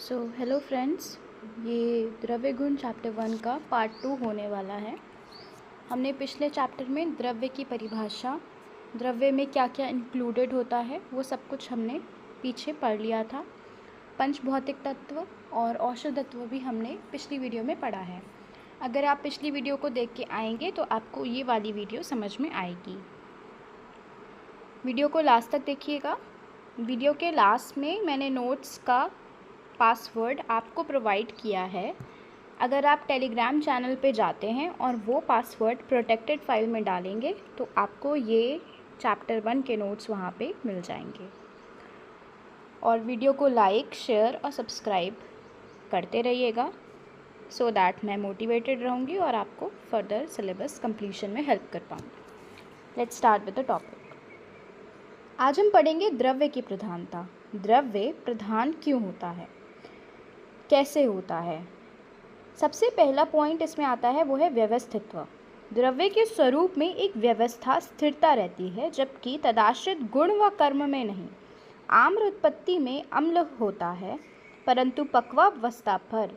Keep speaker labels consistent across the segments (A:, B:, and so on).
A: Hello friends, ये द्रव्य गुण चैप्टर 1 का पार्ट 2 होने वाला है। हमने पिछले चैप्टर में द्रव्य की परिभाषा, द्रव्य में क्या क्या इंक्लूडेड होता है, वो सब कुछ हमने पीछे पढ़ लिया था। पंचभौतिक तत्व और औषध तत्व भी हमने पिछली वीडियो में पढ़ा है। अगर आप पिछली वीडियो को देख के आएंगे तो आपको ये वाली वीडियो समझ में आएगी। वीडियो को लास्ट तक देखिएगा। वीडियो के लास्ट में मैंने नोट्स का पासवर्ड आपको प्रोवाइड किया है। अगर आप टेलीग्राम चैनल पे जाते हैं और वो पासवर्ड प्रोटेक्टेड फाइल में डालेंगे तो आपको ये चैप्टर 1 के नोट्स वहाँ पे मिल जाएंगे। और वीडियो को लाइक, शेयर और सब्सक्राइब करते रहिएगा सो दैट मैं मोटिवेटेड रहूँगी और आपको फर्दर सिलेबस कंप्लीशन में हेल्प कर पाऊँगी। Let's start with the topic. आज हम पढ़ेंगे द्रव्य की प्रधानता। द्रव्य प्रधान क्यों होता है, कैसे होता है। सबसे पहला पॉइंट इसमें आता है वो है व्यवस्थित्व। द्रव्य के स्वरूप में एक व्यवस्था, स्थिरता रहती है, जबकि तदाश्रित गुण व कर्म में नहीं। आम्र उत्पत्ति में अम्ल होता है, परंतु पक्वावस्था पर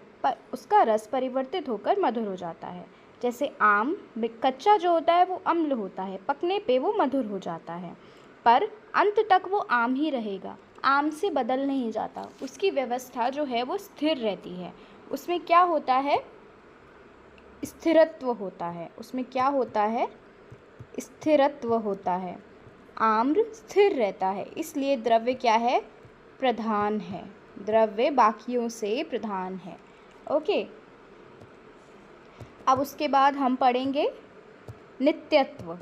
A: उसका रस परिवर्तित होकर मधुर हो जाता है। जैसे आम कच्चा जो होता है वो अम्ल होता है, पकने पे वो मधुर हो जाता है, पर अंत तक वो आम ही रहेगा, आम से बदल नहीं जाता। उसकी व्यवस्था जो है वो स्थिर रहती है। उसमें क्या होता है, स्थिरत्व होता है। उसमें क्या होता है, स्थिरत्व होता है। आम्र स्थिर रहता है, इसलिए द्रव्य क्या है, प्रधान है। द्रव्य बाकियों से प्रधान है। ओके, अब उसके बाद हम पढ़ेंगे नित्यत्व।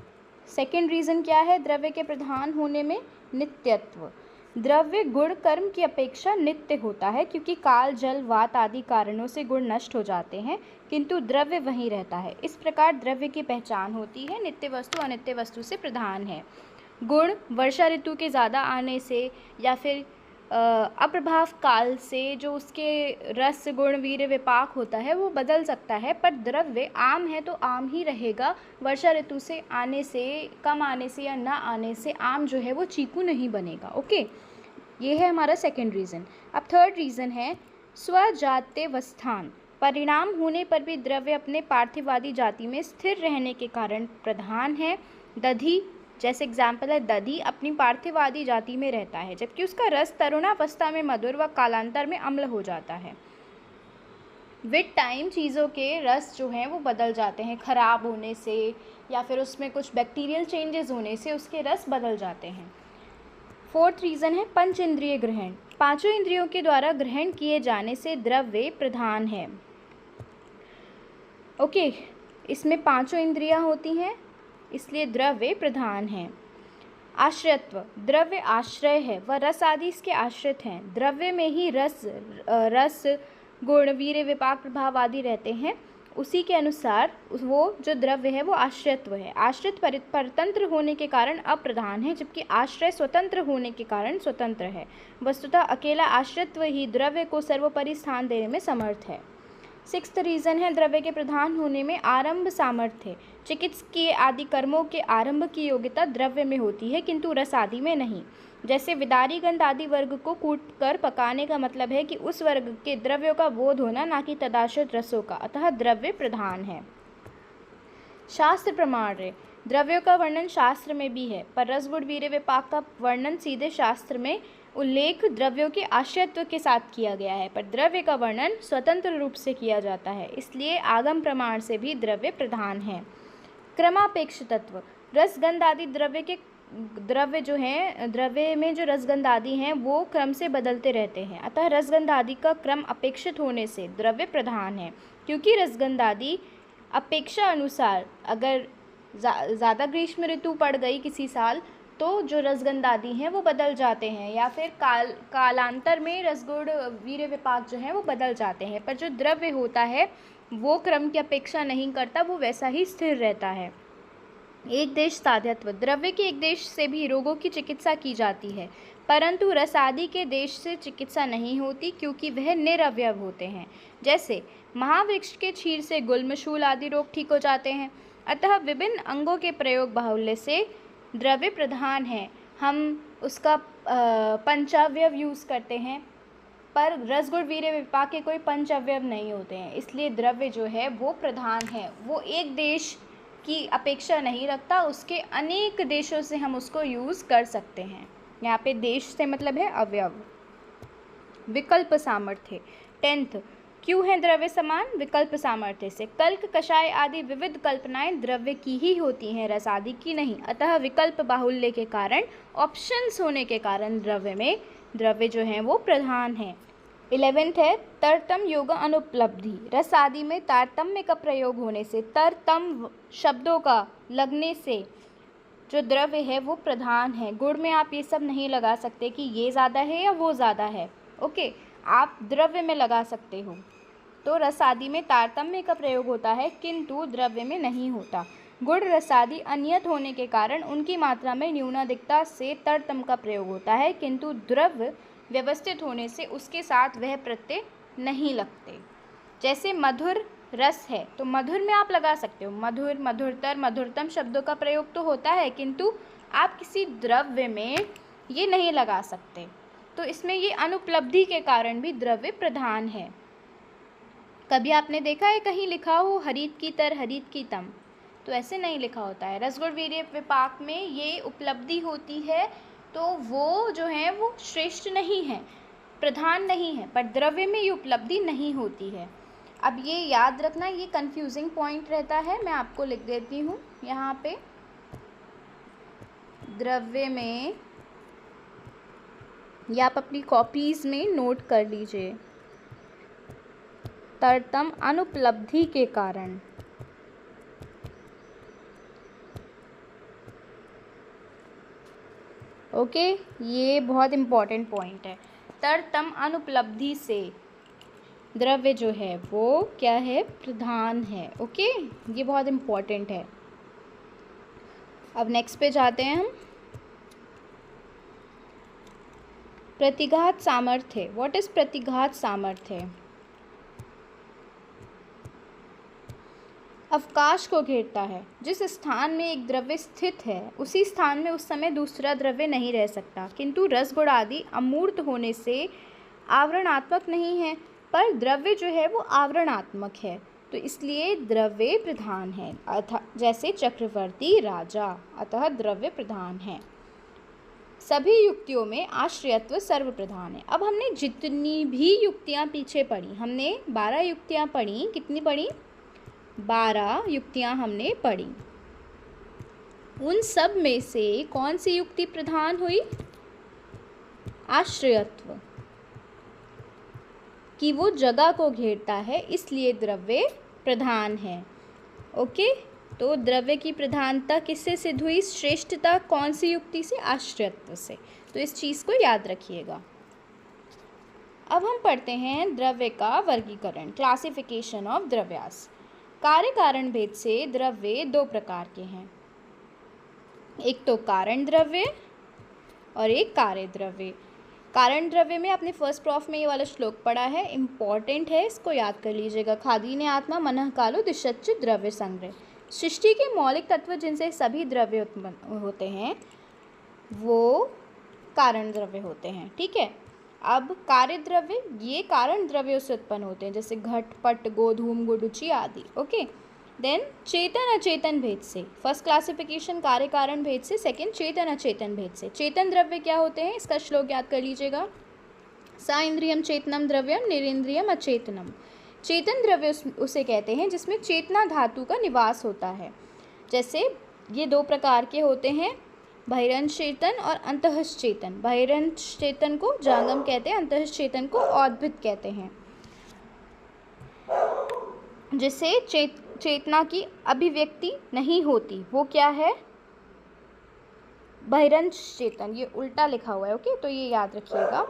A: सेकेंड रीज़न क्या है द्रव्य के प्रधान होने में, नित्यत्व। द्रव्य गुण कर्म की अपेक्षा नित्य होता है, क्योंकि काल, जल, वात आदि कारणों से गुण नष्ट हो जाते हैं, किंतु द्रव्य वहीं रहता है। इस प्रकार द्रव्य की पहचान होती है, नित्य वस्तु अनित्य वस्तु से प्रधान है। गुण वर्षा ऋतु के ज़्यादा आने से या फिर अप्रभाव काल से जो उसके रस, गुण, वीर्य, विपाक होता है वो बदल सकता है, पर द्रव्य आम है तो आम ही रहेगा। वर्षा ऋतु से आने से, कम आने से या ना आने से आम जो है वो चीकू नहीं बनेगा। ओके, ये है हमारा सेकेंड रीज़न। अब थर्ड रीज़न है स्वजात्यवस्थान। परिणाम होने पर भी द्रव्य अपने पार्थिवादी जाति में स्थिर रहने के कारण प्रधान है। दधि जैसे एग्जाम्पल है, दधि अपनी पार्थिवादी जाति में रहता है, जबकि उसका रस तरुणावस्था में मधुर व कालांतर में अम्ल हो जाता है। विद टाइम चीज़ों के रस जो हैं वो बदल जाते हैं, खराब होने से या फिर उसमें कुछ बैक्टीरियल चेंजेस होने से उसके रस बदल जाते हैं। फोर्थ रीज़न है पंच इंद्रिय ग्रहण। पांचों इंद्रियों के द्वारा ग्रहण किए जाने से द्रव्य प्रधान है। ओके, इसमें पांचों इंद्रियां होती हैं, इसलिए द्रव्य प्रधान है। आश्रयत्व, द्रव्य आश्रय है, वह रस आदि इसके आश्रित हैं। द्रव्य में ही रस, गुण, वीर्य, विपाक, प्रभाव आदि रहते हैं। उसी के अनुसार वो जो द्रव्य है वो आश्रयत्व है। आश्रित परतंत्र होने के कारण अप्रधान है, जबकि आश्रय स्वतंत्र होने के कारण स्वतंत्र है। वस्तुतः अकेला आश्रित्व ही द्रव्य को सर्वोपरि स्थान देने में समर्थ है। सिक्स्थ रीज़न है द्रव्य के प्रधान होने में आरंभ सामर्थ्य। चिकित्सकीय आदि कर्मों के आरंभ की योग्यता द्रव्य में होती है, किंतु रस आदि में नहीं। जैसे विदारी गंध आदि वर्ग को कूटकर पकाने का मतलब है कि उस वर्ग के द्रव्यों का बोध होना, ना कि तदाश्रित रसों का, अतः द्रव्य प्रधान है। शास्त्र प्रमाण, द्रव्यों का वर्णन शास्त्र में भी है, पर रस, गुण, वीर्य, विपाक का वर्णन सीधे शास्त्र में उल्लेख द्रव्यों के आश्रयत्व के साथ किया गया है, पर द्रव्य का वर्णन स्वतंत्र रूप से किया जाता है, इसलिए आगम प्रमाण से भी द्रव्य प्रधान है। क्रमापेक्ष तत्व, रसगंध आदि द्रव्य जो हैं, द्रव्य में जो रसगंध आदि हैं वो क्रम से बदलते रहते हैं, अतः रसगंध आदि का क्रम अपेक्षित होने से द्रव्य प्रधान है। क्योंकि रसगंध आदि अपेक्षा अनुसार, अगर ज़्यादा ग्रीष्म ऋतु पड़ गई किसी साल तो जो रसगंध आदि हैं वो बदल जाते हैं, या फिर कालांतर में रसगुण, वीर्य, विपाक जो है वो बदल जाते हैं, पर जो द्रव्य होता है वो क्रम की अपेक्षा नहीं करता, वो वैसा ही स्थिर रहता है। एक देश साध्यत्व, द्रव्य के एक देश से भी रोगों की चिकित्सा की जाती है, परंतु रस आदि के देश से चिकित्सा नहीं होती, क्योंकि वह निरवयव होते हैं। जैसे महावृक्ष के छीर से गुल्म, शूल आदि रोग ठीक हो जाते हैं। अतः विभिन्न अंगों के प्रयोग बाहुल्य से द्रव्य प्रधान है। हम उसका पंचावयव यूज़ करते हैं, पर रस गुण वीर्य विपाक के कोई पंच अवयव नहीं होते हैं, इसलिए द्रव्य जो है वो प्रधान है। वो एक देश की अपेक्षा नहीं रखता, उसके अनेक देशों से हम उसको यूज़ कर सकते हैं। यहाँ पे देश से मतलब है अवयव। विकल्प सामर्थ्य 10th, क्यों है द्रव्य समान? विकल्प सामर्थ्य से। कल्क, कषाय आदि विविध कल्पनाएं द्रव्य की ही होती हैं, रस आदि की नहीं। अतः विकल्प बाहुल्य के कारण, ऑप्शंस होने के कारण द्रव्य जो है वो प्रधान है। 11th है तरतम योग अनुपलब्धि। रस आदि में तारतम्य का प्रयोग होने से, तरतम शब्दों का लगने से जो द्रव्य है वो प्रधान है। गुण में आप ये सब नहीं लगा सकते कि ये ज़्यादा है या वो ज़्यादा है। ओके, आप द्रव्य में लगा सकते हो। तो रस आदि में तारतम्य का प्रयोग होता है किंतु द्रव्य में नहीं होता। गुण रस आदि अनियत होने के कारण उनकी मात्रा में न्यूनाधिकता से तरतम का प्रयोग होता है, किंतु द्रव्य व्यवस्थित होने से उसके साथ वह प्रत्यय नहीं लगते। जैसे मधुर रस है तो मधुर में आप लगा सकते हो, मधुर, मधुरतर, मधुरतम शब्दों का प्रयोग तो होता है, किंतु आप किसी द्रव्य में ये नहीं लगा सकते। तो इसमें ये अनुपलब्धि के कारण भी द्रव्य प्रधान है। कभी आपने देखा है कहीं लिखा हो हरित की तर हरित की तम? तो ऐसे नहीं लिखा होता है। रसगुण वीर्य विपाक में ये उपलब्धि होती है तो वो जो है वो श्रेष्ठ नहीं है, प्रधान नहीं है, पर द्रव्य में ये उपलब्धि नहीं होती है। अब ये याद रखना, ये कंफ्यूजिंग पॉइंट रहता है, मैं आपको लिख देती हूँ यहाँ पे। द्रव्य में, या आप अपनी कॉपीज़ में नोट कर लीजिए, तरतम अनुपलब्धि के कारण। ओके, ये बहुत इम्पॉर्टेंट पॉइंट है। तरतम अनुपलब्धि से द्रव्य जो है वो क्या है? प्रधान है। ओके, ये बहुत इम्पॉर्टेंट है। अब नेक्स्ट पे जाते हैं हम। प्रतिघात सामर्थ्य। व्हाट इज प्रतिघात सामर्थ्य? अवकाश को घेरता है। जिस स्थान में एक द्रव्य स्थित है उसी स्थान में उस समय दूसरा द्रव्य नहीं रह सकता, किंतु रस गुण आदि अमूर्त होने से आवरणात्मक नहीं है, पर द्रव्य जो है वो आवरणात्मक है, तो इसलिए द्रव्य प्रधान है। अतः जैसे चक्रवर्ती राजा, अतः द्रव्य प्रधान है। सभी युक्तियों में आश्रयत्व सर्वप्रधान है। अब हमने जितनी भी युक्तियाँ पीछे पढ़ी, हमने 12 युक्तियाँ पढ़ी। कितनी पढ़ी? 12 युक्तियाँ हमने पढ़ी। उन सब में से कौन सी युक्ति प्रधान हुई? आश्रयत्व, कि वो जगह को घेरता है, इसलिए द्रव्य प्रधान है। ओके, तो द्रव्य की प्रधानता किससे सिद्ध हुई? श्रेष्ठता कौन सी युक्ति से? आश्रयत्व से। तो इस चीज़ को याद रखिएगा। अब हम पढ़ते हैं द्रव्य का वर्गीकरण, क्लासिफिकेशन ऑफ द्रव्यास। कार्य कारण भेद से द्रव्य 2 प्रकार के हैं, एक तो कारण द्रव्य और एक कार्य द्रव्य। कारण द्रव्य में आपने फर्स्ट प्रॉफ में ये वाला श्लोक पढ़ा है, इम्पॉर्टेंट है, इसको याद कर लीजिएगा। खादी ने आत्मा मनः कालो दिशच्च द्रव्य संग्रह। सृष्टि के मौलिक तत्व जिनसे सभी द्रव्य उत्पन्न होते हैं वो कारण द्रव्य होते हैं। ठीक है, अब कार्य द्रव्य, ये कारण द्रव्यों से उत्पन्न होते हैं, जैसे घट, पट, गोधूम, गुडुचि आदि। ओके, देन चेतन अचेतन भेद से, फर्स्ट क्लासिफिकेशन कार्य कारण भेद से, सेकंड चेतन अचेतन भेद से। चेतन द्रव्य क्या होते हैं? इसका श्लोक याद कर लीजिएगा। सा इंद्रियम चेतनम द्रव्यम निरिंद्रियम अचेतनम। चेतन द्रव्य उसे कहते हैं जिसमें चेतना धातु का निवास होता है। जैसे ये 2 प्रकार के होते हैं, बहिरंश चेतन और अंतःस्थ चेतन। बहिरंश चेतन को जांगम कहते हैं, अंतःस्थ चेतन को औद्भिद कहते हैं। जिसे चेतना की अभिव्यक्ति नहीं होती वो क्या है? बहिरंश चेतन। ये उल्टा लिखा हुआ है, ओके, तो ये याद रखिएगा।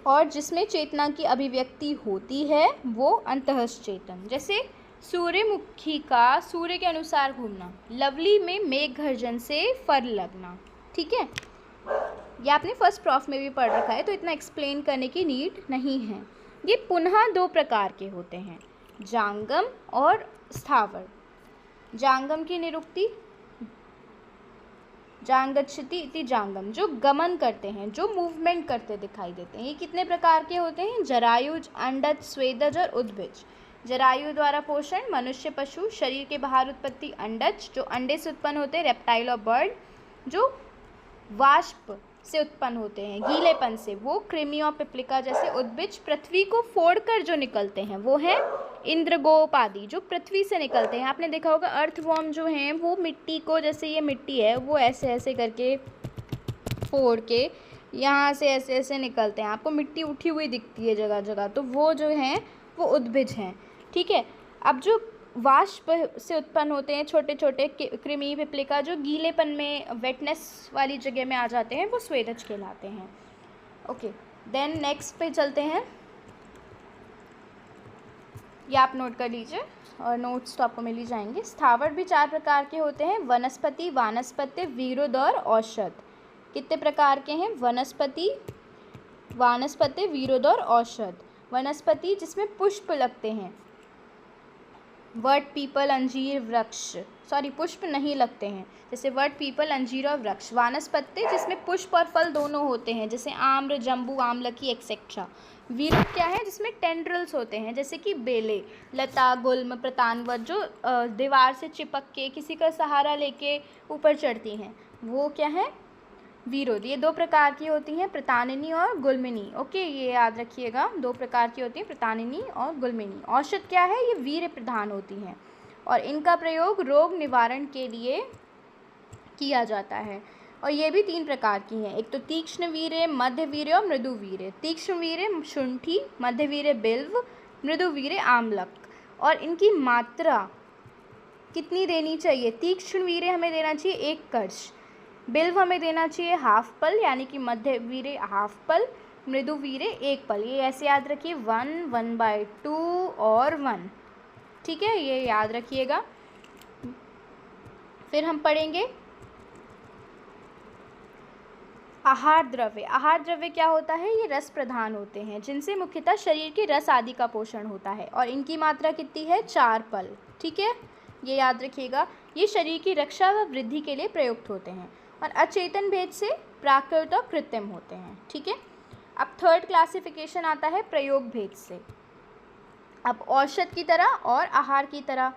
A: और जिसमें चेतना की अभिव्यक्ति होती है वो अंतःस्थ चेतन। जैसे सूर्यमुखी का सूर्य के अनुसार घूमना, लवली में मेघ गर्जन से फर लगना। ठीक है, ये आपने फर्स्ट प्रॉफ में भी पढ़ रखा है, तो इतना एक्सप्लेन करने की नीड नहीं है। ये पुनः 2 प्रकार के होते हैं, जांगम और स्थावर। जांगम की निरुक्ति, जांगच्छति इति जांगम, जो गमन करते हैं, जो मूवमेंट करते दिखाई देते हैं। ये कितने प्रकार के होते हैं? जरायुज, अंडज, स्वेदज और उद्भिज। जरायु द्वारा पोषण, मनुष्य, पशु। शरीर के बाहर उत्पत्ति अंडज, जो अंडे से उत्पन्न होते हैं, रेप्टाइल और बर्ड। जो वाष्प से उत्पन्न होते हैं, गीलेपन से, वो कृमि और पिपलिका जैसे। उद्भिज, पृथ्वी को फोड़कर जो निकलते हैं, वो है इंद्रगोप आदि, जो पृथ्वी से निकलते हैं। आपने देखा होगा अर्थवॉर्म जो हैं वो मिट्टी को, जैसे ये मिट्टी है, वो ऐसे ऐसे करके फोड़ के यहाँ से ऐसे ऐसे निकलते हैं। आपको मिट्टी उठी हुई दिखती है जगह जगह, तो वो जो हैं वो उद्भिज हैं। ठीक है। अब जो वाष्प से उत्पन्न होते हैं छोटे छोटे कृमि, पिपलिका, जो गीलेपन में, वेटनेस वाली जगह में आ जाते हैं, वो स्वेदज कहलाते हैं। ओके, देन नेक्स्ट पे चलते हैं। ये आप नोट कर लीजिए और नोट्स तो आपको मिल ही जाएंगे। स्थावर भी 4 प्रकार के होते हैं, वनस्पति, वानस्पत्य, वीरोद और औषध। कितने प्रकार के हैं? वनस्पति, वानस्पत्य, वीरोद और औषध। वनस्पति जिसमें पुष्प लगते हैं, वट, पीपल, अंजीर, वृक्ष। सॉरी, पुष्प नहीं लगते हैं, जैसे वट, पीपल, अंजीर और वृक्ष। वानस्पत्य जिसमें पुष्प और फल दोनों होते हैं, जैसे आम्र, जम्बू, आमलकी एक्सेट्रा। वीरोद क्या है? जिसमें टेंड्रल्स होते हैं, जैसे कि बेले, लता, गुल्म, प्रतानवत, जो दीवार से चिपक के किसी का सहारा लेके ऊपर चढ़ती हैं, वो क्या है? वीरोद। ये 2 प्रकार की होती हैं, प्रतानिनी और गुल्मिनी। ओके, ये याद रखिएगा, 2 प्रकार की होती हैं, प्रतानिनी और गुल्मिनी। औषध क्या है? ये वीर्य प्रधान होती हैं और इनका प्रयोग रोग निवारण के लिए किया जाता है। और ये भी 3 प्रकार की हैं, एक तो तीक्ष्ण वीर्य, मध्य वीर्य और मृदु वीर्य। तीक्ष्ण वीर्य शुंठी, मध्य वीर्य बिल्व, मृदु वीर्य आमलक। और इनकी मात्रा कितनी देनी चाहिए? तीक्ष्ण वीर्य हमें देना चाहिए 1 कर्ष, बिल्व हमें देना चाहिए हाफ पल, यानी कि मध्य वीर्य हाफ पल, मृदु वीर्य 1 पल। ये ऐसे याद रखिए, 1, 1/2 और 1। ठीक है, ये याद रखिएगा। फिर हम पढ़ेंगे आहार द्रव्य। आहार द्रव्य क्या होता है? ये रस प्रधान होते हैं, जिनसे मुख्यतः शरीर के रस आदि का पोषण होता है और इनकी मात्रा कितनी है? 4 पल। ठीक है, ये याद रखिएगा। ये शरीर की रक्षा व वृद्धि के लिए प्रयुक्त होते हैं और अचेतन भेद से प्राकृत और कृत्रिम होते हैं। ठीक है। अब 3rd क्लासिफिकेशन आता है प्रयोग भेद से। अब औषध की तरह और आहार की तरह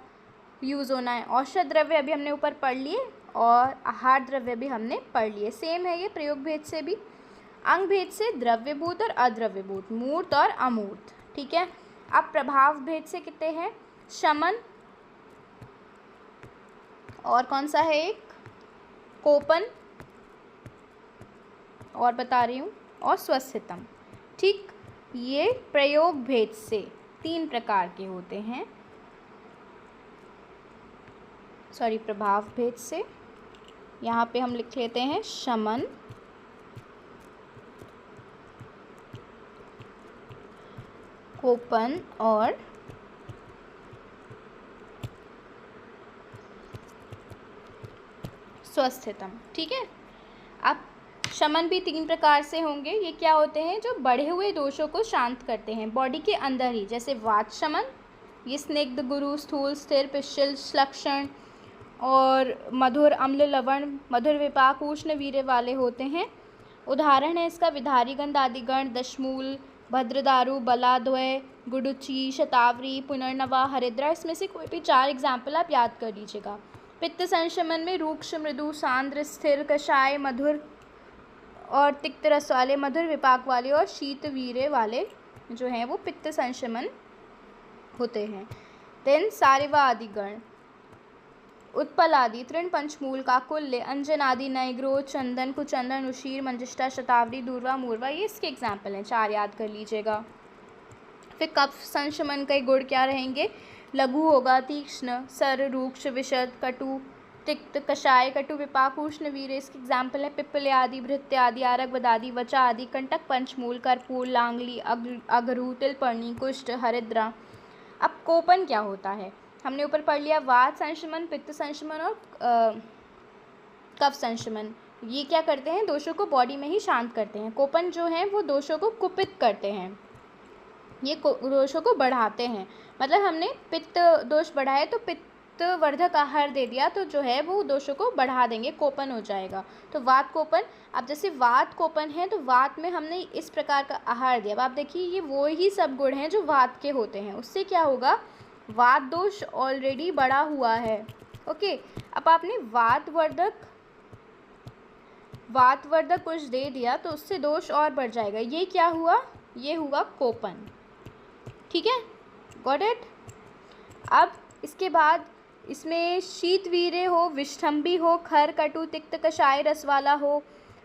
A: यूज़ होना है। औषध द्रव्य अभी हमने ऊपर पढ़ लिए और आहार द्रव्य भी हमने पढ़ लिए। सेम है ये प्रयोग भेद से भी। अंग भेद से द्रव्यभूत और अद्रव्यभूत, मूर्त और अमूर्त। ठीक है। अब प्रभाव भेद से कितने हैं? शमन, और कौन सा है एक? कोपन, और बता रही हूँ, और स्वस्थितम। ठीक, ये प्रयोग भेद से 3 प्रकार के होते हैं। सॉरी, प्रभाव भेद से यहाँ पे हम लिख लेते हैं शमन, कोपन और स्वस्थितम। ठीक है। अब शमन भी 3 प्रकार से होंगे। ये क्या होते हैं? जो बढ़े हुए दोषों को शांत करते हैं बॉडी के अंदर ही, जैसे वात शमन, ये स्निग्ध, गुरु, स्थूल, स्थिर, पिशिल, श्लक्षण और मधुर, अम्ल, लवण, मधुर विपाक, उष्ण वीर्य वाले होते हैं। उदाहरण है इसका विधारी गंध आदि गण, दशमूल, भद्रदारु, बलाद्वय, गुडुची, शतावरी, पुनर्नवा, हरिद्रा। इसमें से कोई भी 4 एग्जाम्पल आप याद कर लीजिएगा। पित्त संशमन में रूक्ष, मृदु, सांद्र, स्थिर, कषाय, मधुर और तिक्त रस वाले, मधुर विपाक वाले और शीत वीर्य वाले जो हैं वो पित्त संशमन होते हैं। देन सारिवा आदि गण, उत्पल आदि, तृण, पंचमूल, काकुल्य, अंजन आदि, नैग्रो, चंदन, कुचंदन, उशीर, मंजिष्ठा, शतावरी, दूर्वा, मूर्वा, ये इसके एग्जाम्पल हैं। 4 याद कर लीजिएगा। फिर कफ संशमन के गुण क्या रहेंगे? लघु होगा, तीक्ष्ण, सर, रूक्ष, विशद, कटु, तिक्त, कषाय, कटु विपाक, उष्ण वीर्य, इसके एग्जाम्पल है पिप्पल आदि, भृत्य आदि, आरक, बदादी, वचा आदि, कंटक, पंचमूल, कर्पूर, लांगली, अगरू, तिलपर्णी, कुष्ठ, हरिद्रा। अब कोपन क्या होता है? हमने ऊपर पढ़ लिया वात संशमन, पित्त संशमन और कफ संशमन। ये क्या करते हैं? दोषों को बॉडी में ही शांत करते हैं। कोपन जो है वो दोषों को कुपित करते हैं, ये दोषों को बढ़ाते हैं। मतलब हमने पित्त दोष बढ़ाए तो पित्त पित्तवर्धक आहार दे दिया तो जो है वो दोषों को बढ़ा देंगे, कोपन हो जाएगा। तो वात कोपन, अब जैसे वात कोपन है तो वात में हमने इस प्रकार का आहार दिया। अब आप देखिए ये वो ही सब गुण हैं जो वात के होते हैं, उससे क्या होगा, वात दोष ऑलरेडी बढ़ा हुआ है। ओके, अब आपने वातवर्धक कुछ दे दिया तो उससे दोष और बढ़ जाएगा। ये क्या हुआ, ये हुआ कोपन। ठीक है, गॉट इट। अब इसके बाद इसमें शीतवीर्य हो, विष्ठंभी हो, खर, कटु, तिक्त, कषाय रस वाला हो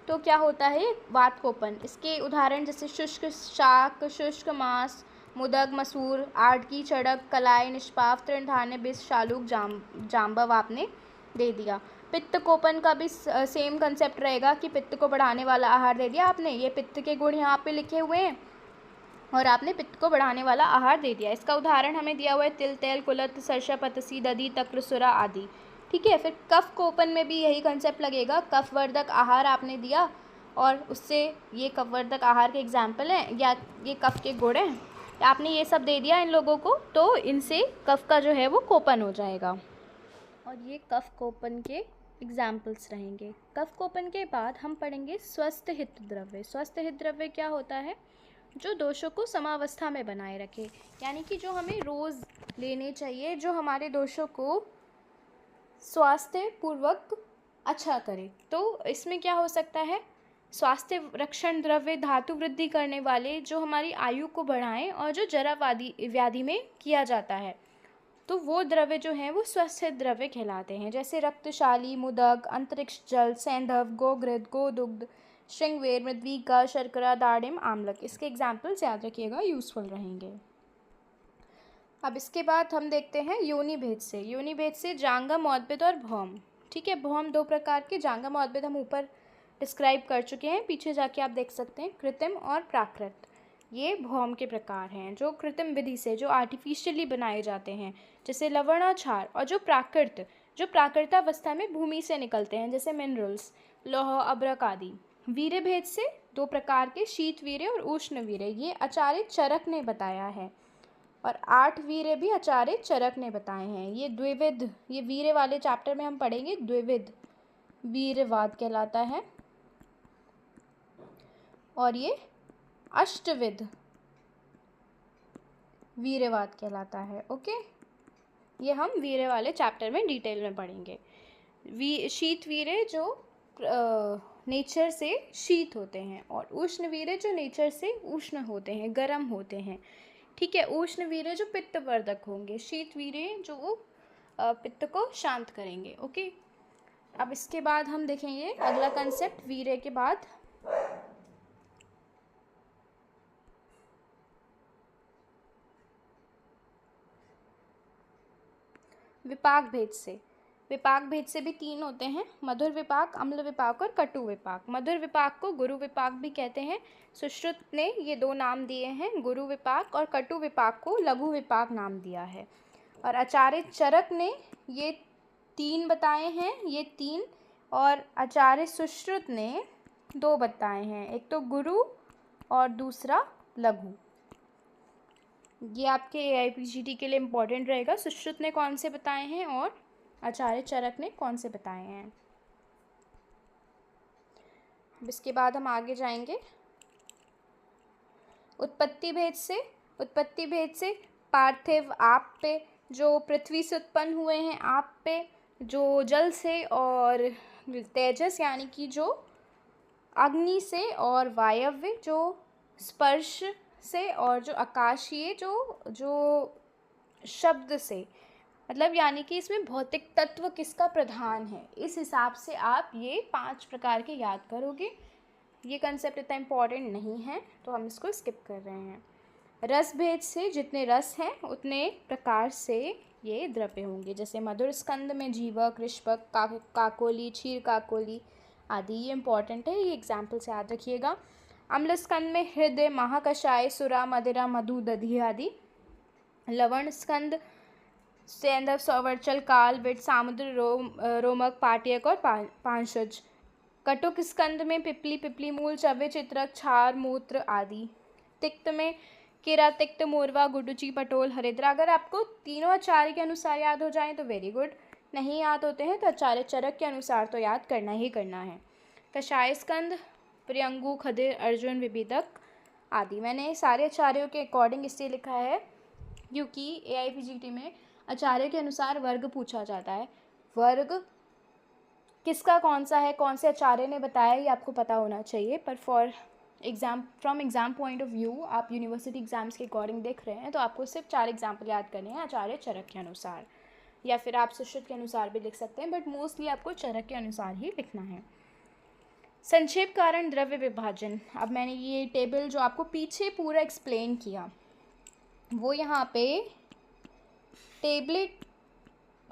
A: तो क्या होता है, वात कोपन। इसके उदाहरण जैसे शुष्क शाक, शुष्क मांस, मुदक, मसूर, आड़की, चड़क, कलाई, निष्पाव, तृणधान्य, बिस, शालूक, जाम्बव आपने दे दिया। पित्त कोपन का भी सेम कंसेप्ट रहेगा कि पित्त को बढ़ाने वाला आहार दे दिया आपने, ये पित्त के गुण यहाँ पे लिखे हुए हैं और आपने पित्त को बढ़ाने वाला आहार दे दिया। इसका उदाहरण हमें दिया हुआ है तिल, तेल, कुलत, सरसा, पतसी, दधी, तक्र, सुरा आदि। ठीक है, फिर कफ कोपन में भी यही कंसेप्ट लगेगा, कफवर्धक आहार आपने दिया और उससे, ये कफवर्धक आहार के एग्जाम्पल हैं या ये कफ के गुण हैं, आपने ये सब दे दिया इन लोगों को तो इनसे कफ का जो है वो कोपन हो जाएगा। और ये कफ कोपन के एग्जाम्पल्स रहेंगे। कफ कोपन के बाद हम पढ़ेंगे स्वस्थ हित द्रव्य। स्वस्थ हित द्रव्य क्या होता है, जो दोषों को समावस्था में बनाए रखे, यानी कि जो हमें रोज़ लेने चाहिए, जो हमारे दोषों को स्वास्थ्य पूर्वक अच्छा करे। तो इसमें क्या हो सकता है, स्वास्थ्य रक्षण द्रव्य, धातु वृद्धि करने वाले जो हमारी आयु को बढ़ाएं और जो जरा व्याधि में किया जाता है, तो वो द्रव्य जो हैं वो स्वस्थ द्रव्य कहलाते हैं। जैसे रक्तशाली, मुदक, अंतरिक्ष जल, सैंधव, गोघृत, गोदुग्ध, श्रृंगवेर, मृद्विका, शर्करा, दाड़िम, आमलक। इसके एग्जाम्पल्स याद रखिएगा, यूज़फुल रहेंगे। अब इसके बाद हम देखते हैं योनि भेद से। योनि भेद से जांगम, औद्भिद और भौम। ठीक है, भौम दो प्रकार के, जांगम औद्भिद हम ऊपर डिस्क्राइब कर चुके हैं, पीछे जाके आप देख सकते हैं। कृत्रिम और प्राकृत, ये भौम के प्रकार हैं जो कृत्रिम विधि से, जो आर्टिफिशियली बनाए जाते हैं, जैसे लवणाक्षार। और जो प्राकृतावस्था में भूमि से निकलते हैं, जैसे मिनरल्स, लौह, अभ्रक आदि। वीर्य भेद से दो प्रकार के, शीत वीर्य और उष्ण वीर्य, ये आचार्य चरक ने बताया है। और 8 वीर्य भी आचार्य चरक ने बताए हैं। ये द्विविध, ये वीर्य वाले चैप्टर में हम पढ़ेंगे, द्विविध वीर्यवाद कहलाता है। और ये अष्टविध वीर्यवाद कहलाता है। ओके, ये हम वीर्य वाले चैप्टर में डिटेल में पढ़ेंगे। शीत वीर्य जो नेचर से शीत होते हैं और उष्ण वीर्य जो नेचर से उष्ण होते हैं, गर्म होते हैं। ठीक है, उष्ण वीर्य जो पित्तवर्धक होंगे, शीत वीर्य जो पित्त को शांत करेंगे। ओके, अब इसके बाद हम देखेंगे अगला कंसेप्ट वीर्य के बाद विपाक भेद से। विपाक भेद से भी 3 होते हैं, मधुर विपाक, अम्ल विपाक और कटु विपाक। मधुर विपाक को गुरु विपाक भी कहते हैं, सुश्रुत ने ये 2 नाम दिए हैं, गुरु विपाक, और कटु विपाक को लघु विपाक नाम दिया है। और आचार्य चरक ने ये 3 बताए हैं, ये 3, और आचार्य सुश्रुत ने 2 बताए हैं, एक तो गुरु और दूसरा लघु। ये आपके AIPGT के लिए इम्पोर्टेंट रहेगा, सुश्रुत ने कौन से बताए हैं और आचार्य चरक ने कौन से बताए हैं। इसके बाद हम आगे जाएंगे उत्पत्ति भेद से। उत्पत्ति भेद से पार्थिव, आप पे, जो पृथ्वी से उत्पन्न हुए हैं, आप पे, जो जल से, और तेजस यानी कि जो अग्नि से, और वायव्य जो स्पर्श से, और जो आकाशीय जो शब्द से। मतलब यानी कि इसमें भौतिक तत्व किसका प्रधान है, इस हिसाब से आप ये 5 प्रकार के याद करोगे। ये कंसेप्ट इतना इम्पॉर्टेंट नहीं है तो हम इसको स्किप कर रहे हैं। रस भेद से जितने रस हैं उतने प्रकार से ये द्रव्य होंगे, जैसे मधुर स्कंद में जीवक, रिष्पक, काकोली, क्षीर काकोली आदि। ये इम्पॉर्टेंट है, ये एग्जाम्पल्स याद रखिएगा। अम्ल स्कंद में हृदय, महाकषाय, सुरा, मदिरा, मधु, दधी आदि। लवण स्कंद सैंधव, सौवर्चल, काल, विट, सामुद्र, रोमक, पाट्यक और पांशज। कटुक स्कंद में पिपली, पिपली मूल, चव्य, चित्रक, क्षार, मूत्र आदि। तिक्त में केरा, तिक्त, मोरवा, गुडुचि, पटोल, हरिद्रा। अगर आपको तीनों आचार्य के अनुसार याद हो जाएं तो वेरी गुड, नहीं याद होते हैं तो आचार्य चरक के अनुसार तो याद करना ही करना है। कषाय स्कंद, प्रियंगु, खदिर, अर्जुन, विभिदक आदि। मैंने सारे आचार्यों के अकॉर्डिंग इसलिए लिखा है क्योंकि AIPGT में आचार्य के अनुसार वर्ग पूछा जाता है। वर्ग किसका कौन सा है, कौन से आचार्य ने बताया, ये आपको पता होना चाहिए। पर from exam point of view आप यूनिवर्सिटी एग्जाम्स के अकॉर्डिंग देख रहे हैं तो आपको सिर्फ 4 एग्जाम्पल याद करने हैं आचार्य चरक के अनुसार, या फिर आप सुश्रुत के अनुसार भी लिख सकते हैं, बट मोस्टली आपको चरक के अनुसार ही लिखना है। संक्षेप कारण द्रव्य विभाजन। अब मैंने ये टेबल जो आपको पीछे पूरा एक्सप्लेन किया वो यहाँ पे टेबलेट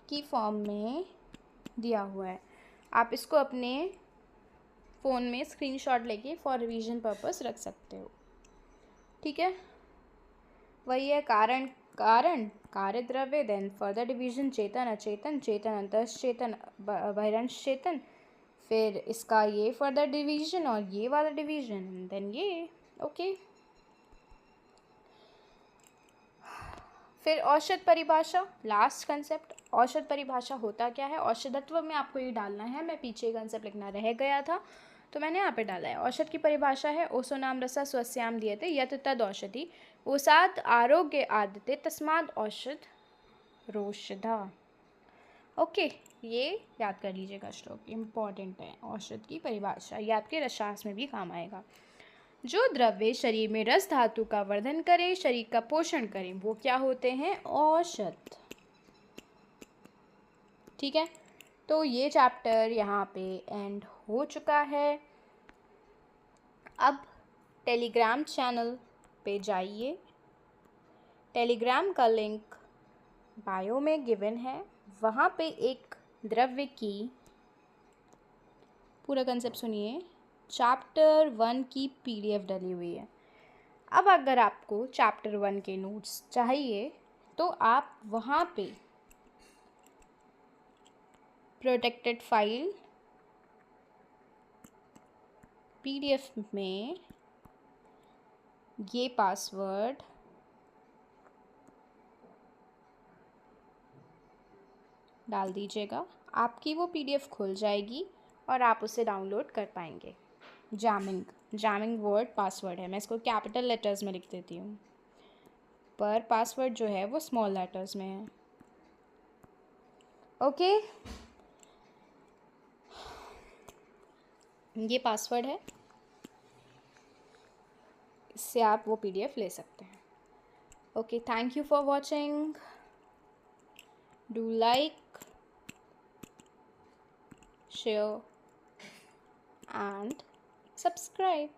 A: की फॉर्म में दिया हुआ है। आप इसको अपने फ़ोन में स्क्रीनशॉट लेके फॉर रिवीजन पर्पस रख सकते हो, ठीक है। वही है कारण कार्य द्रव्य, देन फर्दर डिवीजन चेतन अचेतन, चेतन अंतश्चेतन बहिरंश चेतन, फिर इसका ये फर्दर डिवीजन और ये वाला डिवीजन, देन ये ओके। फिर औषध परिभाषा, लास्ट कंसेप्ट। औषध परिभाषा होता क्या है, औषधत्व में आपको ये डालना है, मैं पीछे कंसेप्ट लिखना रह गया था तो मैंने यहाँ पे डाला है। औषध की परिभाषा है ओसोनाम रसा स्वस्याम दीयते यत् तद औषधि ओसात आरोग्य आदते तस्माद औषध रोषधा। ओके, ये याद कर लीजिएगा श्लोक, इम्पॉर्टेंट है। औषध की परिभाषा ये आपके रसशास्त्र में भी काम आएगा। जो द्रव्य शरीर में रस धातु का वर्धन करे, शरीर का पोषण करें, वो क्या होते हैं, औषध, ठीक है। तो ये चैप्टर यहाँ पे एंड हो चुका है। अब टेलीग्राम चैनल पे जाइए, टेलीग्राम का लिंक बायो में गिवन है, वहाँ पे एक द्रव्य की पूरा कंसेप्ट सुनिए, चैप्टर 1 की PDF डली हुई है। अब अगर आपको चैप्टर 1 के नोट्स चाहिए तो आप वहाँ पे प्रोटेक्टेड फाइल PDF में ये पासवर्ड डाल दीजिएगा, आपकी वो PDF खुल जाएगी और आप उसे डाउनलोड कर पाएंगे। जामिंग वर्ड पासवर्ड है, मैं इसको कैपिटल लेटर्स में लिख देती हूँ, पर पासवर्ड जो है वो स्मॉल लेटर्स में है। ओके, ये पासवर्ड है, इससे आप वो PDF ले सकते हैं। Okay, thank you for watching, do like, share and subscribe.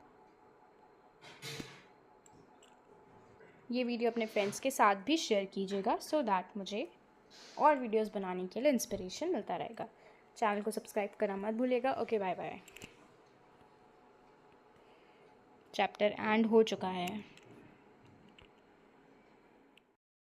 A: ये वीडियो अपने फ्रेंड्स के साथ भी शेयर कीजिएगा सो दैट मुझे और वीडियोस बनाने के लिए इंस्पिरेशन मिलता रहेगा। चैनल को सब्सक्राइब करना मत भूलिएगा। Okay, bye bye. Chapter end हो चुका है।